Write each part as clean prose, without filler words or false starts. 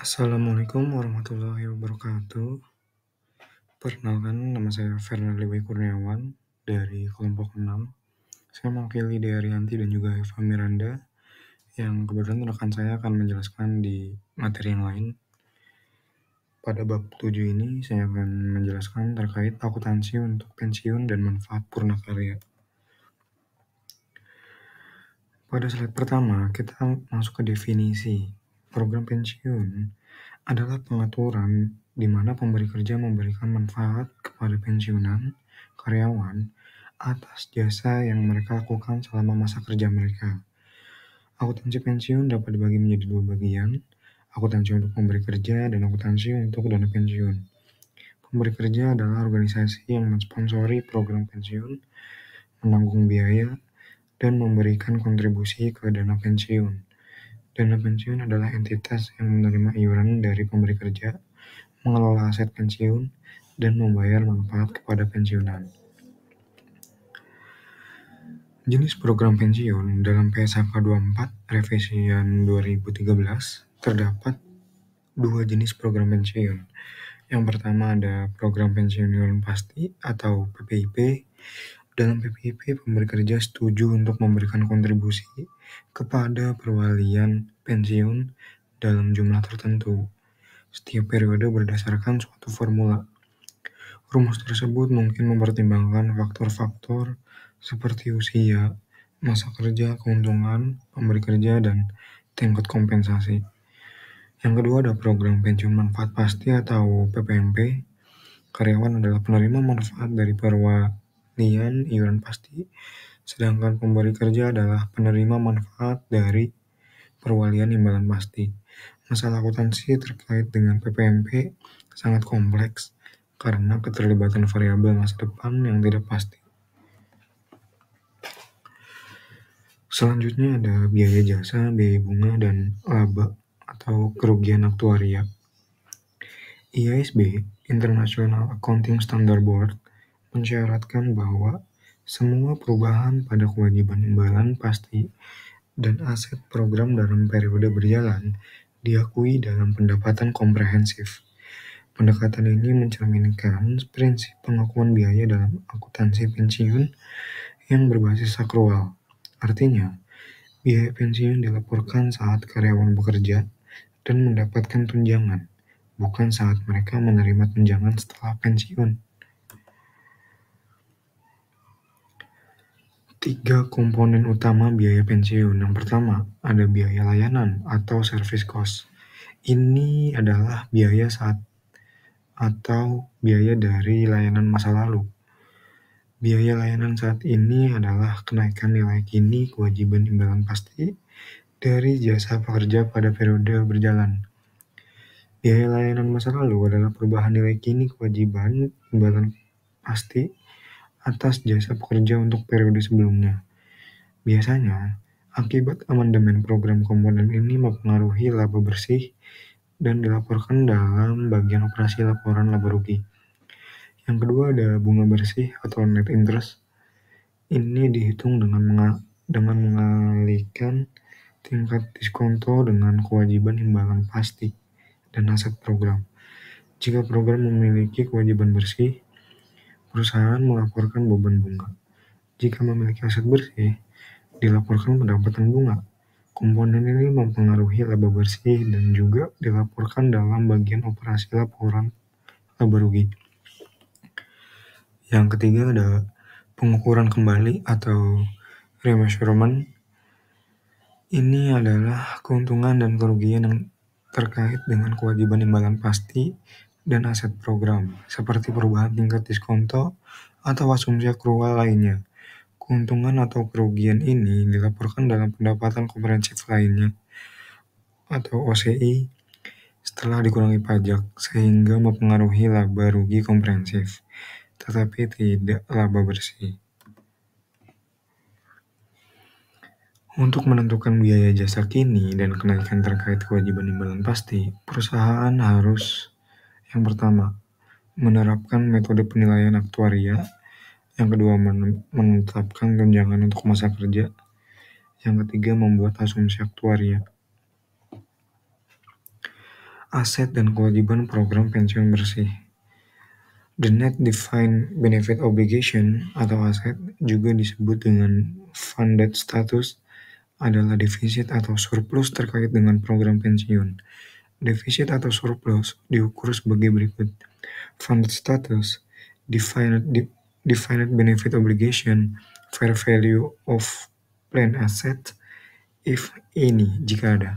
Assalamualaikum warahmatullahi wabarakatuh. Perkenalkan, nama saya Fernandi W. Kurniawan dari kelompok 6. Saya mewakili Dea Rianti dan juga Eva Miranda, yang kebetulan rekan saya akan menjelaskan di materi yang lain. Pada bab 7 ini, saya akan menjelaskan terkait akuntansi untuk pensiun dan manfaat purna karya. Pada slide pertama, kita masuk ke definisi. Program pensiun adalah pengaturan di mana pemberi kerja memberikan manfaat kepada pensiunan karyawan atas jasa yang mereka lakukan selama masa kerja mereka. Akuntansi pensiun dapat dibagi menjadi dua bagian, akuntansi untuk pemberi kerja dan akuntansi untuk dana pensiun. Pemberi kerja adalah organisasi yang mensponsori program pensiun, menanggung biaya, dan memberikan kontribusi ke dana pensiun. Dana pensiun adalah entitas yang menerima iuran dari pemberi kerja, mengelola aset pensiun, dan membayar manfaat kepada pensiunan. Jenis program pensiun dalam PSAK 24 revisian 2013 terdapat dua jenis program pensiun. Yang pertama ada program pensiun iuran pasti atau PPIP. Dalam PPIP, pemberi kerja setuju untuk memberikan kontribusi kepada perwalian pensiun dalam jumlah tertentu setiap periode berdasarkan suatu formula. Rumus tersebut mungkin mempertimbangkan faktor-faktor seperti usia, masa kerja, keuntungan pemberi kerja, dan tingkat kompensasi. Yang kedua ada program pensiun manfaat pasti atau PPMP. Karyawan adalah penerima manfaat dari perwalian iuran pasti, sedangkan pemberi kerja adalah penerima manfaat dari perwalian imbalan pasti. Masalah akuntansi terkait dengan PPMP sangat kompleks karena keterlibatan variabel masa depan yang tidak pasti. Selanjutnya ada biaya jasa, biaya bunga, dan laba atau kerugian aktuaria. IASB, International Accounting Standard Board, mensyaratkan bahwa semua perubahan pada kewajiban imbalan pasti dan aset program dalam periode berjalan diakui dalam pendapatan komprehensif. Pendekatan ini mencerminkan prinsip pengakuan biaya dalam akuntansi pensiun yang berbasis akrual. Artinya, biaya pensiun dilaporkan saat karyawan bekerja dan mendapatkan tunjangan, bukan saat mereka menerima tunjangan setelah pensiun. 3 komponen utama biaya pensiun. Yang pertama, ada biaya layanan atau service cost. Ini adalah biaya saat atau biaya dari layanan masa lalu. Biaya layanan saat ini adalah kenaikan nilai kini kewajiban imbalan pasti dari jasa pekerja pada periode berjalan. Biaya layanan masa lalu adalah perubahan nilai kini kewajiban imbalan pasti atas jasa pekerja untuk periode sebelumnya. Biasanya, akibat amandemen program komponen ini mempengaruhi laba bersih dan dilaporkan dalam bagian operasi laporan laba rugi. Yang kedua ada bunga bersih atau net interest. Ini dihitung dengan mengalihkan tingkat diskonto dengan kewajiban imbalan pasti dan aset program. Jika program memiliki kewajiban bersih, perusahaan melaporkan beban bunga. Jika memiliki aset bersih, dilaporkan pendapatan bunga. Komponen ini mempengaruhi laba bersih dan juga dilaporkan dalam bagian operasi laporan laba rugi. Yang ketiga ada pengukuran kembali atau remeasurement. Ini adalah keuntungan dan kerugian yang terkait dengan kewajiban imbalan pasti dan aset program, seperti perubahan tingkat diskonto atau asumsi akrual lainnya. Keuntungan atau kerugian ini dilaporkan dalam pendapatan komprehensif lainnya atau OCI setelah dikurangi pajak, sehingga mempengaruhi laba rugi komprehensif, tetapi tidak laba bersih. Untuk menentukan biaya jasa kini dan kenaikan terkait kewajiban imbalan pasti, perusahaan harus yang pertama, menerapkan metode penilaian aktuaria. Yang kedua, menetapkan tunjangan untuk masa kerja. Yang ketiga, membuat asumsi aktuaria. Aset dan kewajiban program pensiun bersih. The Net Defined Benefit Obligation atau aset juga disebut dengan funded status adalah defisit atau surplus terkait dengan program pensiun. Defisit atau surplus diukur sebagai berikut. Funded status, defined benefit obligation, fair value of plan asset, if any, jika ada.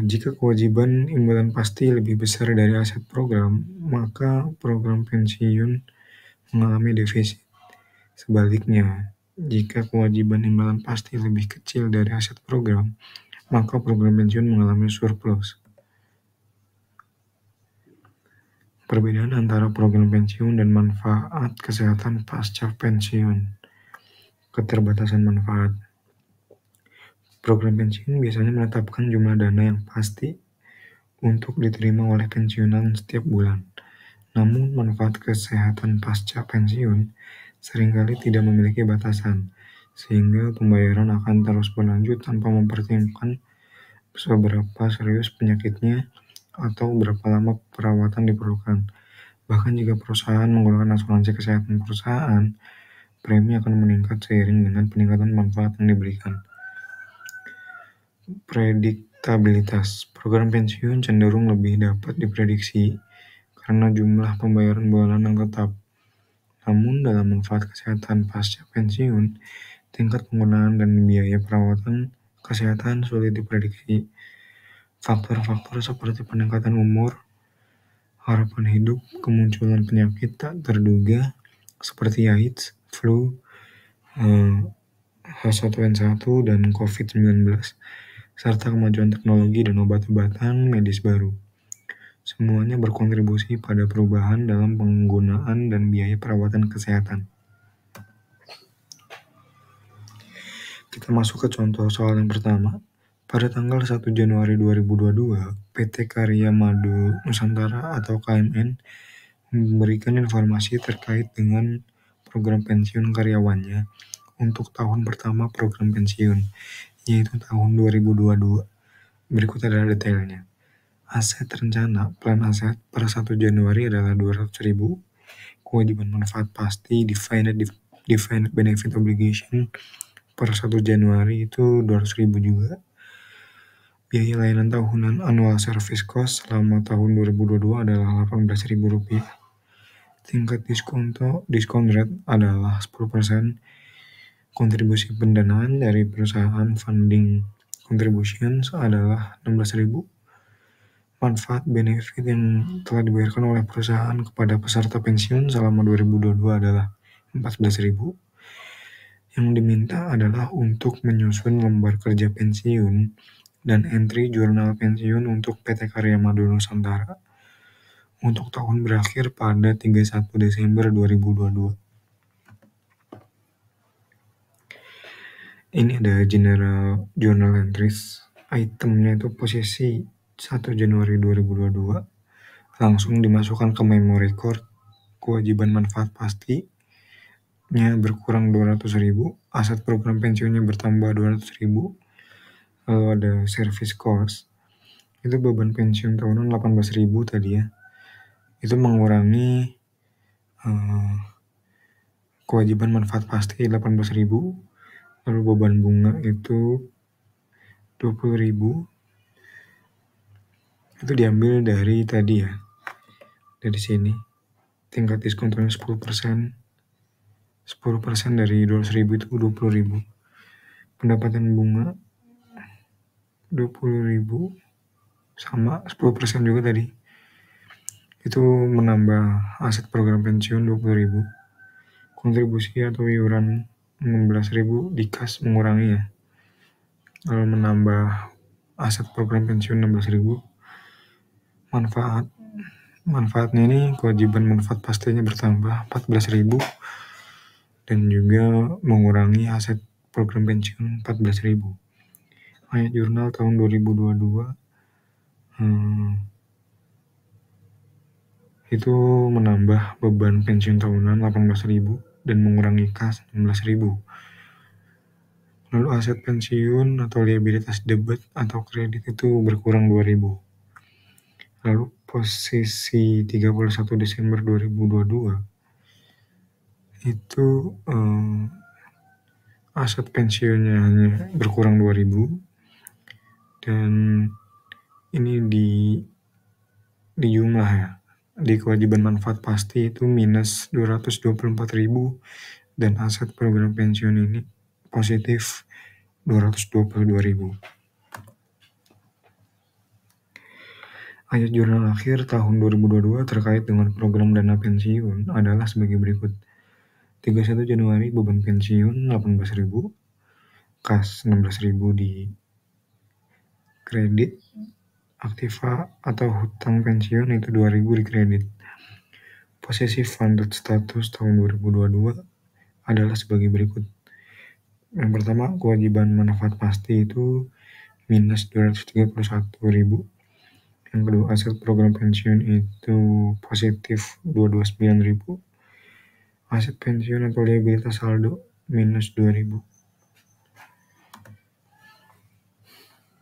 Jika kewajiban imbalan pasti lebih besar dari aset program, maka program pensiun mengalami defisit. Sebaliknya, jika kewajiban imbalan pasti lebih kecil dari aset program, maka program pensiun mengalami surplus. Perbedaan antara program pensiun dan manfaat kesehatan pasca pensiun. Keterbatasan manfaat. Program pensiun biasanya menetapkan jumlah dana yang pasti untuk diterima oleh pensiunan setiap bulan. Namun, manfaat kesehatan pasca pensiun seringkali tidak memiliki batasan, sehingga pembayaran akan terus berlanjut tanpa mempertimbangkan seberapa serius penyakitnya atau berapa lama perawatan diperlukan. Bahkan jika perusahaan menggunakan asuransi kesehatan perusahaan, premi akan meningkat seiring dengan peningkatan manfaat yang diberikan. Prediktabilitas. Program pensiun cenderung lebih dapat diprediksi karena jumlah pembayaran bulanan yang tetap. Namun dalam manfaat kesehatan pasca pensiun, tingkat penggunaan dan biaya perawatan kesehatan sulit diprediksi. Faktor-faktor seperti peningkatan umur, harapan hidup, kemunculan penyakit tak terduga seperti AIDS, flu, H1N1, dan COVID-19, serta kemajuan teknologi dan obat-obatan medis baru. Semuanya berkontribusi pada perubahan dalam penggunaan dan biaya perawatan kesehatan. Kita masuk ke contoh soal yang pertama. Pada tanggal 1 Januari 2022, PT Karya Madu Nusantara atau KMN memberikan informasi terkait dengan program pensiun karyawannya untuk tahun pertama program pensiun, yaitu tahun 2022. Berikut adalah detailnya. Aset rencana plan aset per 1 Januari adalah 200.000. Kewajiban manfaat pasti defined benefit obligation per 1 Januari itu 200.000 juga. Biaya layanan tahunan annual service cost selama tahun 2022 adalah Rp18.000. Tingkat diskon rate adalah 10%. Kontribusi pendanaan dari perusahaan funding contributions adalah 16.000. Manfaat benefit yang telah dibayarkan oleh perusahaan kepada peserta pensiun selama 2022 adalah 14.000. Yang diminta adalah untuk menyusun lembar kerja pensiun dan entry jurnal pensiun untuk PT Karya Madu Nusantara untuk tahun berakhir pada 31 Desember 2022. Ini ada general journal entries. Itemnya itu posisi 1 Januari 2022. Langsung dimasukkan ke memo record. Kewajiban manfaat pastinya berkurang 200.000. Aset program pensiunnya bertambah 200.000. Lalu ada service cost. Itu beban pensiun tahunan 18.000 tadi ya. Itu mengurangi kewajiban manfaat pasti 18.000. Lalu beban bunga itu 20.000. Itu diambil dari tadi ya. Dari sini. Tingkat diskonnya 10%. 10% dari 200.000 itu 20.000. Pendapatan bunga 20.000 sama 10% juga tadi. Itu menambah aset program pensiun 20.000. Kontribusi atau iuran 16.000 di kas mengurangi ya. Lalu menambah aset program pensiun 16.000. Manfaatnya ini kewajiban manfaat pastinya bertambah 14.000 dan juga mengurangi aset program pensiun 14.000. Ayat jurnal tahun 2022 itu menambah beban pensiun tahunan 18.000 dan mengurangi kas 16.000. Lalu aset pensiun atau liabilitas debit atau kredit itu berkurang 2.000. Lalu posisi 31 Desember 2022 itu aset pensiunnya hanya berkurang 2.000 dan ini di jumlah ya. Di kewajiban manfaat pasti itu minus 224.000 dan aset program pensiun ini positif 222.000. Ayat jurnal akhir tahun 2022 terkait dengan program dana pensiun adalah sebagai berikut. 31 Januari beban pensiun 18.000, kas 16.000 di kredit, aktiva atau hutang pensiun itu 2.000 di kredit. Posisi funded status tahun 2022 adalah sebagai berikut. Yang pertama, kewajiban manfaat pasti itu minus 231.000. Yang kedua, aset program pensiun itu positif 229.000. Aset pensiun atau liabilitas saldo minus 2.000.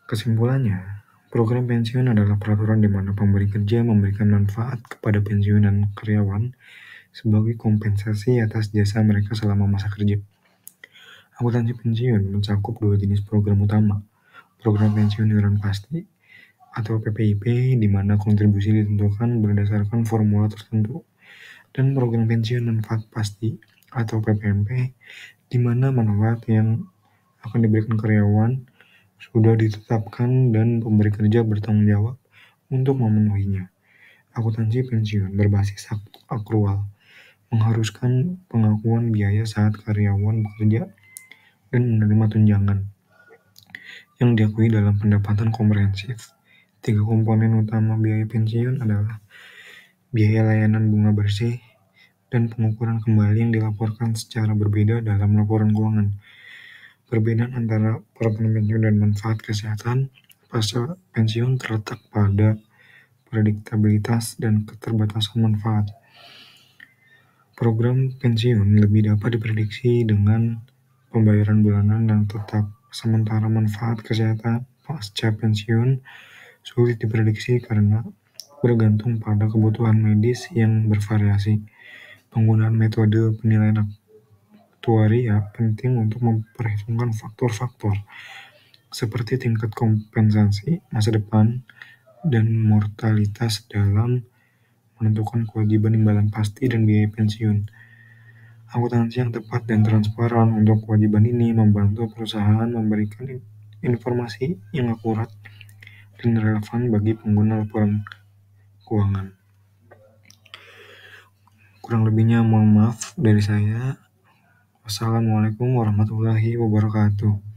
Kesimpulannya, program pensiun adalah peraturan di mana pemberi kerja memberikan manfaat kepada pensiunan karyawan sebagai kompensasi atas jasa mereka selama masa kerja. Akuntansi pensiun mencakup dua jenis program utama, program pensiun iuran pasti atau PPIP di mana kontribusi ditentukan berdasarkan formula tertentu, dan program pensiun manfaat pasti atau PPMP di mana manfaat yang akan diberikan karyawan sudah ditetapkan dan pemberi kerja bertanggung jawab untuk memenuhinya. Akuntansi pensiun berbasis akrual, mengharuskan pengakuan biaya saat karyawan bekerja dan menerima tunjangan yang diakui dalam pendapatan komprehensif. Tiga komponen utama biaya pensiun adalah biaya layanan bunga bersih dan pengukuran kembali yang dilaporkan secara berbeda dalam laporan keuangan. Perbedaan antara program pensiun dan manfaat kesehatan pasca pensiun terletak pada prediktabilitas dan keterbatasan manfaat. Program pensiun lebih dapat diprediksi dengan pembayaran bulanan yang tetap, sementara manfaat kesehatan pasca pensiun sulit diprediksi karena bergantung pada kebutuhan medis yang bervariasi. Penggunaan metode penilaian aktuaria penting untuk memperhitungkan faktor-faktor seperti tingkat kompensasi masa depan dan mortalitas dalam menentukan kewajiban imbalan pasti dan biaya pensiun. Akuntansi yang tepat dan transparan untuk kewajiban ini membantu perusahaan memberikan informasi yang akurat dan relevan bagi pengguna laporan keuangan. Kurang lebihnya mohon maaf dari saya. Wassalamualaikum warahmatullahi wabarakatuh.